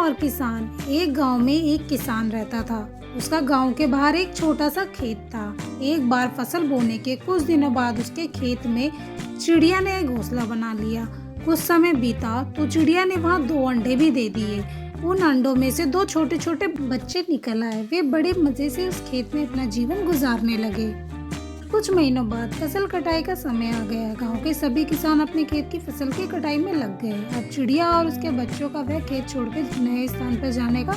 और किसान। एक गांव में एक किसान रहता था। उसका गांव के बाहर एक छोटा सा खेत था। एक बार फसल बोने के कुछ दिनों बाद उसके खेत में चिड़िया ने एक घोंसला बना लिया। कुछ समय बीता तो चिड़िया ने वहां 2 अंडे भी दे दिए। उन अंडों में से 2 छोटे छोटे बच्चे निकल आए। वे बड़े मजे से उस खेत में अपना जीवन गुजारने लगे। कुछ महीनों बाद फसल कटाई का समय आ गया। गांव के सभी किसान अपने खेत की फसल की कटाई में लग गए। अब चिड़िया और उसके बच्चों का वह खेत छोड़कर नए स्थान पर जाने का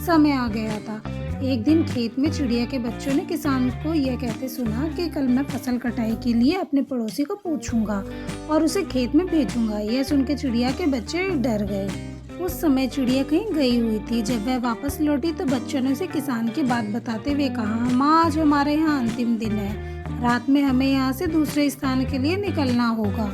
समय आ गया था। एक दिन खेत में चिड़िया के बच्चों ने किसान को यह कहते सुना कि कल मैं फसल कटाई के लिए अपने पड़ोसी को पूछूंगा और उसे खेत में भेजूंगा। यह सुनकर चिड़िया के बच्चे डर गए। उस समय चिड़िया कहीं गई हुई थी। जब वह वापस लौटी तो बच्चों ने उसे किसान की बात बताते हुए कहा, माँ आज हमारे यहाँ अंतिम दिन है। रात में हमें यहाँ से दूसरे स्थान के लिए निकलना होगा।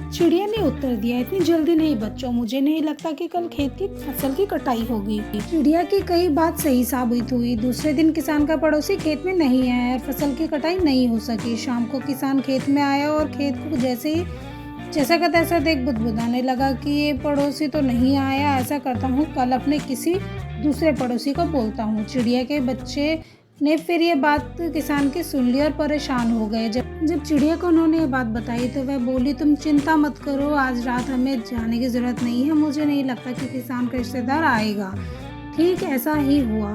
चिड़िया ने उत्तर दिया, इतनी जल्दी नहीं बच्चों, मुझे नहीं लगता कि कल खेत की फसल की कटाई होगी। चिड़िया की कई बात सही साबित हुई। दूसरे दिन किसान का पड़ोसी खेत में नहीं आया और फसल की कटाई नहीं हो सकी। शाम को किसान खेत में आया और खेत को जैसा का तैसा देख बुदबुदाने लगा कि ये पड़ोसी तो नहीं आया। ऐसा करता हूँ, कल अपने किसी दूसरे पड़ोसी को बोलता हूँ। चिड़िया के बच्चे ने फिर ये बात किसान की सुन ली और परेशान हो गए। जब चिड़िया को उन्होंने ये बात बताई तो वह बोली, तुम चिंता मत करो, आज रात हमें जाने की जरूरत नहीं है। मुझे नहीं लगता कि किसान का रिश्तेदार आएगा। ठीक ऐसा ही हुआ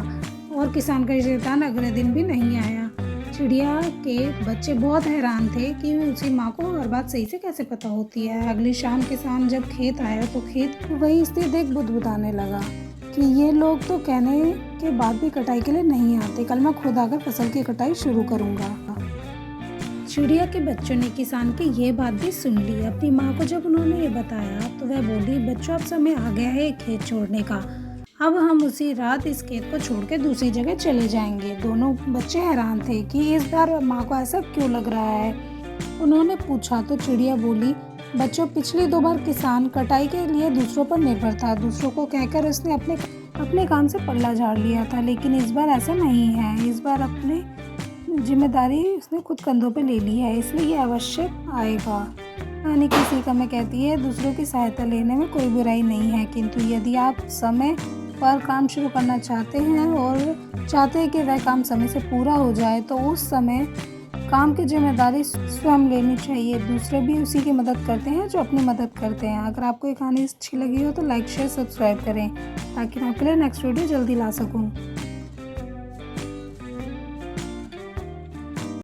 और किसान का रिश्तेदार अगले दिन भी नहीं आया। चिड़िया के बच्चे बहुत हैरान थे कि उसकी माँ को हर बात सही से कैसे पता होती है। अगली शाम किसान जब खेत आया तो खेत वही स्थिति देख बुदबुदाने लगा कि ये लोग तो कहने के बाद भी कटाई के लिए नहीं आते। कल मैं खुद आकर फसल की कटाई शुरू करूंगा। चिड़िया के बच्चों ने किसान की ये बात भी सुन ली। अपनी माँ को जब उन्होंने ये बताया तो वह बोली, बच्चों अब समय आ गया है खेत छोड़ने का। अब हम उसी रात इस खेत को छोड़ के दूसरी जगह चले जाएंगे। दोनों बच्चे हैरान थे कि इस बार माँ को ऐसा क्यों लग रहा है। उन्होंने पूछा तो चिड़िया बोली, बच्चों पिछली 2 बार किसान कटाई के लिए दूसरों पर निर्भर था। दूसरों को कहकर उसने अपने काम से पल्ला झाड़ लिया था, लेकिन इस बार ऐसा नहीं है। इस बार अपनी जिम्मेदारी उसने खुद कंधों पे ले ली है, इसलिए ये अवश्य आएगा। कहानी की सीख हमें कहती है, दूसरों की सहायता लेने में कोई बुराई नहीं है, किंतु यदि आप समय पर काम शुरू करना चाहते हैं और चाहते हैं कि वह काम समय से पूरा हो जाए तो उस समय काम की जिम्मेदारी स्वयं लेनी चाहिए। दूसरे भी उसी की मदद करते हैं जो अपनी मदद करते हैं। अगर आपको ये कहानी अच्छी लगी हो तो लाइक शेयर सब्सक्राइब करें ताकि मैं आपके लिए नेक्स्ट वीडियो जल्दी ला सकूं।